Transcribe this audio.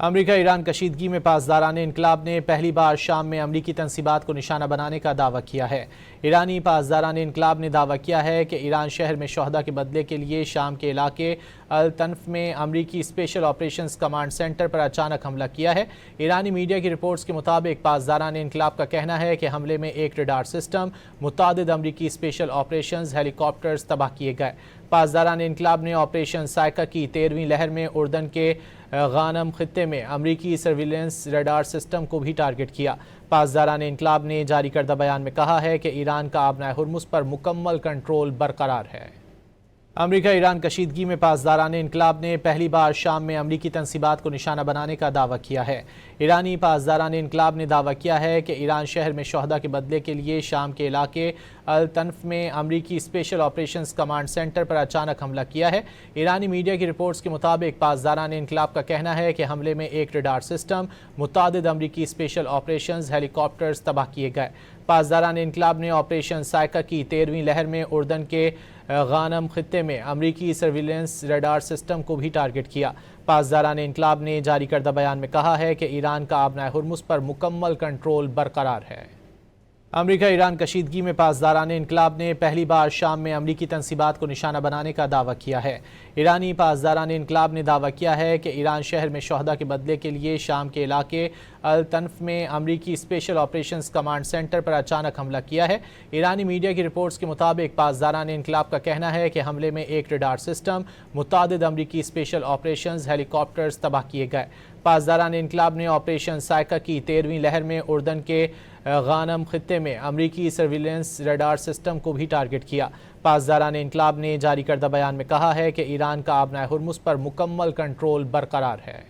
امریکہ ایران کشیدگی میں پاسداران انقلاب نے پہلی بار شام میں امریکی تنصیبات کو نشانہ بنانے کا دعویٰ کیا ہے۔ ایرانی پاسداران انقلاب نے دعویٰ کیا ہے کہ ایران شہر میں شہداء کے بدلے کے لیے شام کے علاقے التنف میں امریکی اسپیشل آپریشنز کمانڈ سینٹر پر اچانک حملہ کیا ہے۔ ایرانی میڈیا کی رپورٹس کے مطابق پاسداران انقلاب کا کہنا ہے کہ حملے میں ایک ریڈار سسٹم، متعدد امریکی اسپیشل آپریشنز ہیلی کاپٹرز تباہ کیے گئے۔ پاسداران انقلاب نے آپریشن سائیکا کی 13ویں لہر میں اردن کے غانم خطے میں امریکی سرویلنس ریڈار سسٹم کو بھی ٹارگٹ کیا۔ پاسداران انقلاب نے جاری کردہ بیان میں کہا ہے کہ ایران کا آبنائے ہرمز پر مکمل کنٹرول برقرار ہے۔ امریکہ ایران کشیدگی میں پاسداران انقلاب نے پہلی بار شام میں امریکی تنصیبات کو نشانہ بنانے کا دعویٰ کیا ہے۔ ایرانی پاسداران انقلاب نے دعویٰ کیا ہے کہ ایران شہر میں شہداء کے بدلے کے لیے شام کے علاقے التنف میں امریکی اسپیشل آپریشنز کمانڈ سینٹر پر اچانک حملہ کیا ہے۔ ایرانی میڈیا کی رپورٹس کے مطابق پاسداران انقلاب کا کہنا ہے کہ حملے میں ایک ریڈار سسٹم، متعدد امریکی اسپیشل آپریشنز ہیلی کاپٹرز تباہ کیے گئے۔ پاسداران انقلاب نے آپریشن سائیکا کی 13ویں لہر میں اردن کے غانم خطے میں امریکی سرویلنس ریڈار سسٹم کو بھی ٹارگٹ کیا۔ پاسداران انقلاب نے جاری کردہ بیان میں کہا ہے کہ ایران کا آبنائے ہرمز پر مکمل کنٹرول برقرار ہے۔ امریکہ ایران کشیدگی میں پاسداران انقلاب نے پہلی بار شام میں امریکی تنصیبات کو نشانہ بنانے کا دعویٰ کیا ہے۔ ایرانی پاسداران انقلاب نے دعویٰ کیا ہے کہ ایران شہر میں شہداء کے بدلے کے لیے شام کے علاقے التنف میں امریکی اسپیشل آپریشنز کمانڈ سینٹر پر اچانک حملہ کیا ہے۔ ایرانی میڈیا کی رپورٹس کے مطابق پاسداران انقلاب کا کہنا ہے کہ حملے میں ایک ریڈار سسٹم، متعدد امریکی اسپیشل آپریشنز ہیلی کاپٹرز تباہ کیے گئے۔ پاسداران انقلاب نے آپریشن سائیکا کی 13ویں لہر میں اردن کے غانم خطے میں امریکی سرویلنس ریڈار سسٹم کو بھی ٹارگٹ کیا۔ پاسداران انقلاب نے جاری کردہ بیان میں کہا ہے کہ ایران کا آبنائے ہرمز پر مکمل کنٹرول برقرار ہے۔